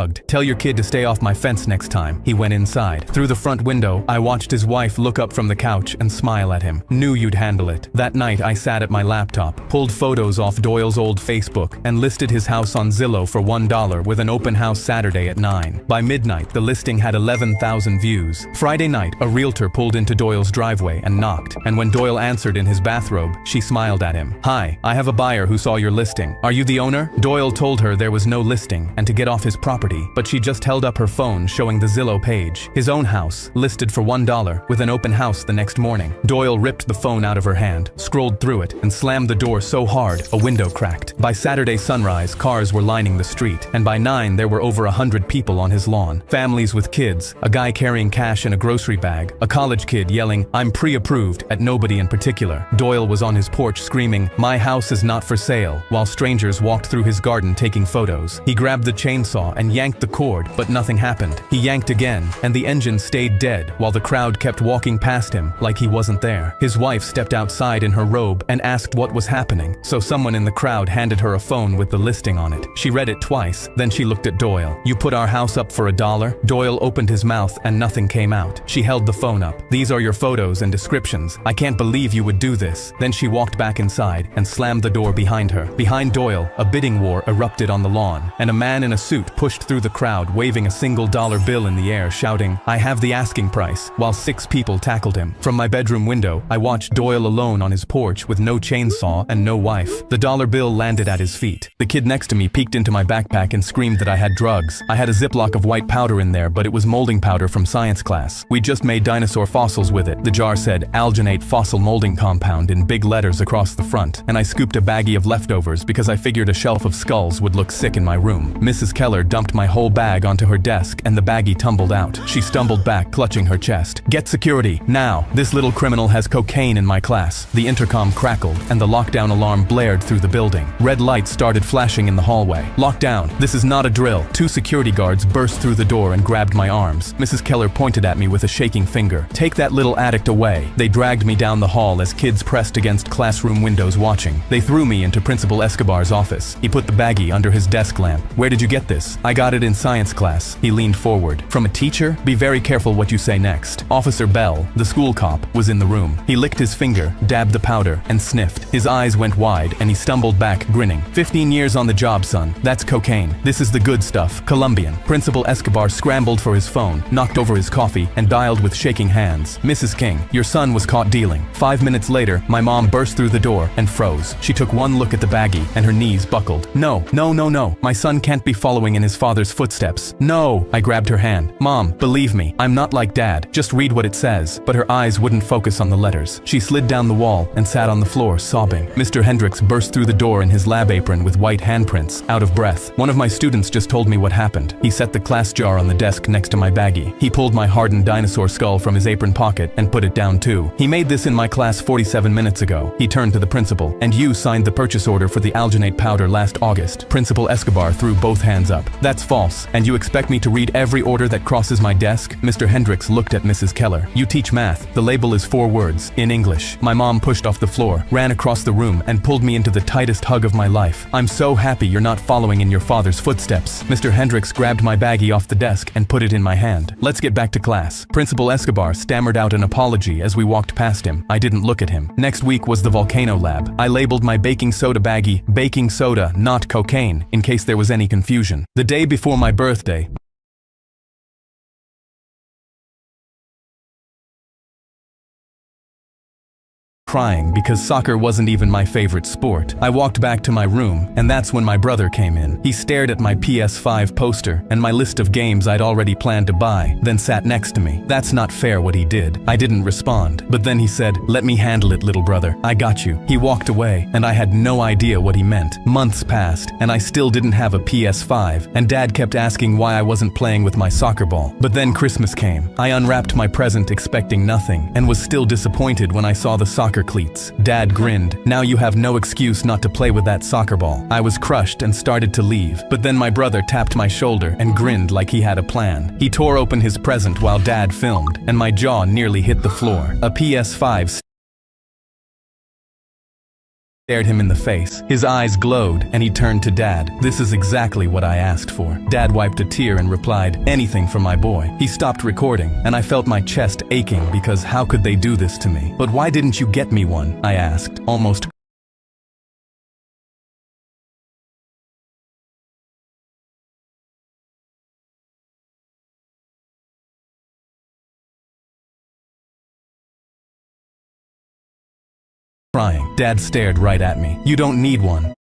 shrugged. "Tell your kid to stay off my fence next time." He went inside. Through the front window, I watched his wife look up from the couch and smile at him. Knew you'd handle it. That night, I sat at my laptop, pulled photos off Doyle's old Facebook, and listed his house on Zillow for $1 with an open house Saturday at 9. By midnight, the listing had 11,000 views. Friday night, a realtor pulled into Doyle's driveway and knocked, and when Doyle answered in his bathrobe, she smiled at him. "Hi, I have a buyer who saw your listing. Are you the owner?" Doyle told her there was no listing and to get off his property, but she just held up her phone showing the Zillow page. His own house, listed for $1, with an open house the next morning. Doyle ripped the phone out of her hand, scrolled through it, and slammed the door so hard, a window cracked. By Saturday sunrise, cars were lining the street, and by 9 there were over 100 people on his lawn. Families with kids, a guy carrying cash in a grocery bag, a college kid yelling, "I'm pre-approved," at nobody in particular. Doyle was on his porch screaming, "My house is not for sale," while strangers walked through his garden taking photos. He grabbed the chainsaw and yanked the cord, but nothing happened. He yanked again, and the engine stayed dead, while the crowd kept walking past him like he wasn't there. His wife stepped outside in her robe and asked what was happening, so someone in the crowd handed her a phone with the listing on it. She read it twice, then she looked at Doyle. "You put our house up for $1? Doyle opened his mouth and nothing came out. She held the phone up. "These are your photos and descriptions. I can't believe you would do this." Then she walked back inside and slammed the door behind her. Behind Doyle, a bidding war erupted on the lawn, and a man in a suit pushed through the crowd waving a single dollar bill in the air, shouting, "I have the asking price," while 6 people tackled him. From my bedroom window, I watched Doyle alone on his porch with no chainsaw and no wife. The dollar bill landed at his feet. The kid next to me peeked into my backpack and screamed that I had drugs. I had a Ziploc of white powder in there, but it was molding powder from science class. We just made dinosaur fossils with it. The jar said, "Alginate fossil molding compound" in big letters across the front, and I scooped a baggie of leftovers because I figured a shelf of skulls would look sick in my room. Mrs. Keller dumped my whole bag onto her desk and the baggie tumbled out. She stumbled back, clutching her chest. "Get security, now! This little criminal has cocaine in my class." The intercom crackled and the lockdown alarm blared through the building. Red lights started flashing in the hallway. "Lockdown! This is not a drill." 2 security guards burst through the door and grabbed my arms. Mrs. Keller pointed at me with a shaking finger. "Take that little addict away." They dragged me down the hall as kids pressed against classroom windows watching. They threw me into Principal Escobar's office. He put the baggie under his desk lamp. "Where did you get this?" "I got it in science class." He leaned forward. "From a teacher? Be very careful what you say next." Officer Bell, the school cop, was in the room. He licked his finger, dabbed the powder, and sniffed. His eyes went wide and he stumbled back, grinning. 15 years on the job, son. That's cocaine. This is the good stuff. Colombian." Principal Escobar scrambled for his phone, knocked over his coffee, and dialed with shaking hands. "Mrs. King, your son was caught dealing." 5 minutes later, my mom burst through the door and froze. She took one look at the baggie and her knees buckled. No. My son can't be following in his father's footsteps. No! I grabbed her hand. "Mom, believe me, I'm not like Dad. Just read what it says." But her eyes wouldn't focus on the letters. She slid down the wall and sat on the floor, sobbing. Mr. Hendricks burst through the door in his lab apron with white handprints, out of breath. "One of my students just told me what happened." He set the class jar on the desk next to my baggie. He pulled my hardened dinosaur skull from his apron pocket and put it down too. "He made this in my class 47 minutes ago." He turned to the principal. "And you signed the purchase order for the alginate powder last August." Principal Escobar threw both hands up. "That's false. And you expect me to read every order that crosses my desk?" Mr. Hendricks looked at Mrs. Keller. "You teach math. The label is 4 words, in English." My mom pushed off the floor, ran across the room, and pulled me into the tightest hug of my life. "I'm so happy you're not following in your father's footsteps." Mr. Hendricks grabbed my baggie off the desk and put it in my hand. "Let's get back to class." Principal Escobar stammered out an apology as we walked past him. I didn't look at him. Next week was the volcano lab. I labeled my baking soda baggie, "Baking soda, not cocaine," in case there was any confusion. The day before my birthday, crying because soccer wasn't even my favorite sport. I walked back to my room, and that's when my brother came in. He stared at my PS5 poster and my list of games I'd already planned to buy, then sat next to me. That's not fair what he did. I didn't respond, but then he said, "Let me handle it, little brother. I got you." He walked away, and I had no idea what he meant. Months passed, and I still didn't have a PS5, and Dad kept asking why I wasn't playing with my soccer ball. But then Christmas came. I unwrapped my present expecting nothing, and was still disappointed when I saw the soccer cleats. Dad grinned. "Now you have no excuse not to play with that soccer ball." I was crushed and started to leave, but then my brother tapped my shoulder and grinned like he had a plan. He tore open his present while Dad filmed, and my jaw nearly hit the floor. A PS5 Stared him in the face. His eyes glowed, and he turned to Dad. "This is exactly what I asked for." Dad wiped a tear and replied, "Anything for my boy." He stopped recording, and I felt my chest aching because how could they do this to me? "But why didn't you get me one?" I asked, almost crying. Dad stared right at me. "You don't need one."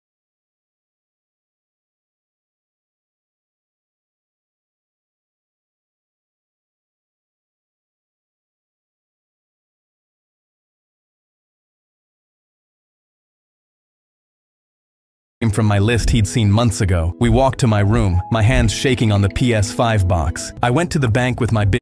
From my list he'd seen months ago. We walked to my room, my hands shaking on the PS5 box. I went to the bank with my big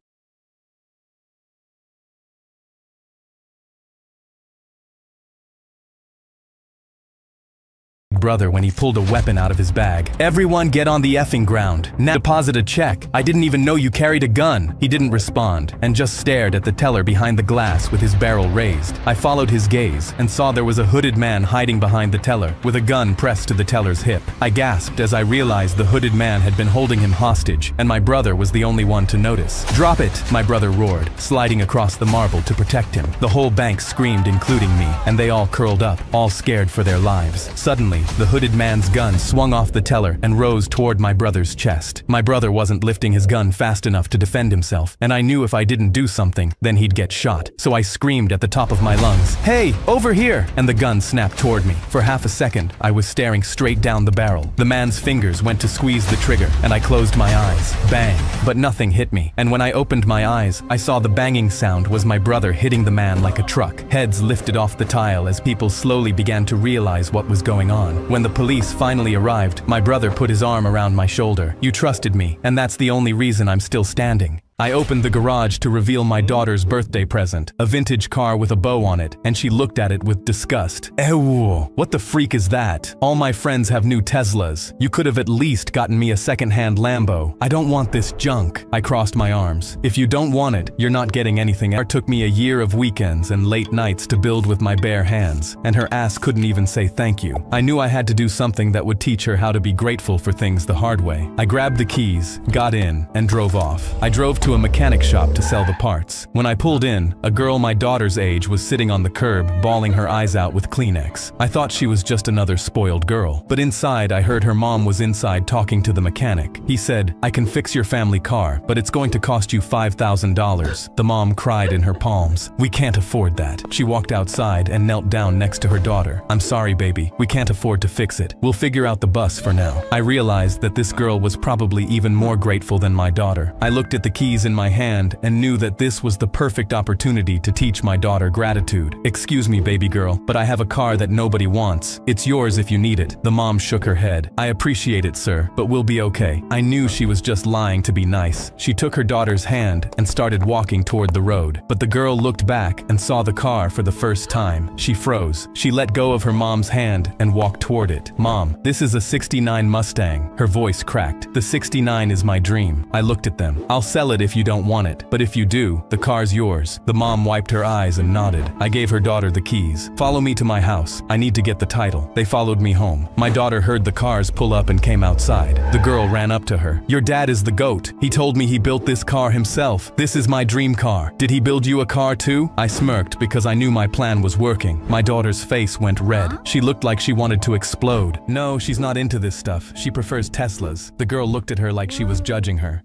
brother when he pulled a weapon out of his bag. "Everyone get on the effing ground. Now deposit a check. I didn't even know you carried a gun." He didn't respond and just stared at the teller behind the glass with his barrel raised. I followed his gaze and saw there was a hooded man hiding behind the teller with a gun pressed to the teller's hip. I gasped as I realized the hooded man had been holding him hostage and my brother was the only one to notice. "Drop it!" my brother roared, sliding across the marble to protect him. The whole bank screamed, including me, and they all curled up, all scared for their lives. Suddenly, the hooded man's gun swung off the teller and rose toward my brother's chest. My brother wasn't lifting his gun fast enough to defend himself, and I knew if I didn't do something, then he'd get shot. So I screamed at the top of my lungs, "Hey, over here!" And the gun snapped toward me. For half a second, I was staring straight down the barrel. The man's fingers went to squeeze the trigger, and I closed my eyes. Bang! But nothing hit me. And when I opened my eyes, I saw the banging sound was my brother hitting the man like a truck. Heads lifted off the tile as people slowly began to realize what was going on. When the police finally arrived, my brother put his arm around my shoulder. "You trusted me, and that's the only reason I'm still standing." I opened the garage to reveal my daughter's birthday present, a vintage car with a bow on it, and she looked at it with disgust. "Ew, what the freak is that? All my friends have new Teslas. You could have at least gotten me a second-hand Lambo. I don't want this junk." I crossed my arms. "If you don't want it, you're not getting anything." It took me a year of weekends and late nights to build with my bare hands, and her ass couldn't even say thank you. I knew I had to do something that would teach her how to be grateful for things the hard way. I grabbed the keys, got in, and drove off. I drove to a mechanic shop to sell the parts. When I pulled in, a girl my daughter's age was sitting on the curb, bawling her eyes out with Kleenex. I thought she was just another spoiled girl. But inside, I heard her mom was inside talking to the mechanic. He said, "I can fix your family car, but it's going to cost you $5,000. The mom cried in her palms. "We can't afford that." She walked outside and knelt down next to her daughter. "I'm sorry, baby. We can't afford to fix it. We'll figure out the bus for now." I realized that this girl was probably even more grateful than my daughter. I looked at the keys in my hand and knew that this was the perfect opportunity to teach my daughter gratitude. "Excuse me, baby girl, but I have a car that nobody wants. It's yours if you need it." The mom shook her head. "I appreciate it, sir, but we'll be okay." I knew she was just lying to be nice. She took her daughter's hand and started walking toward the road. But the girl looked back and saw the car for the first time. She froze. She let go of her mom's hand and walked toward it. "Mom, this is a '69 Mustang." Her voice cracked. "The '69 is my dream." I looked at them. "I'll sell it if you don't want it, but if you do, the car's yours." The mom wiped her eyes and nodded. I gave her daughter the keys. "Follow me to my house. I need to get the title." They followed me home. My daughter heard the cars pull up and came outside. The girl ran up to her. "Your dad is the GOAT. He told me he built this car himself. This is my dream car. Did he build you a car too?" I smirked because I knew my plan was working. My daughter's face went red. She looked like she wanted to explode. "No, she's not into this stuff. She prefers Teslas." The girl looked at her like she was judging her.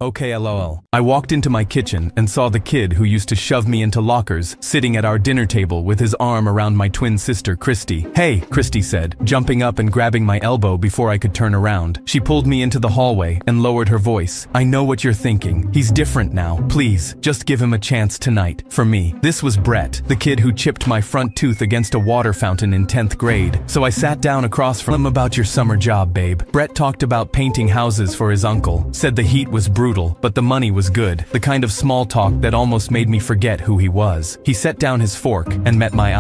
Okay, lol." I walked into my kitchen and saw the kid who used to shove me into lockers sitting at our dinner table with his arm around my twin sister, Christy. "Hey," Christy said, jumping up and grabbing my elbow before I could turn around. She pulled me into the hallway and lowered her voice. "I know what you're thinking. He's different now. Please, just give him a chance tonight. For me." This was Brett, the kid who chipped my front tooth against a water fountain in 10th grade. So I sat down across from him. "About your summer job, babe." Brett talked about painting houses for his uncle, said the heat was brutal, but the money was good. The kind of small talk that almost made me forget who he was. He set down his fork and met my eye.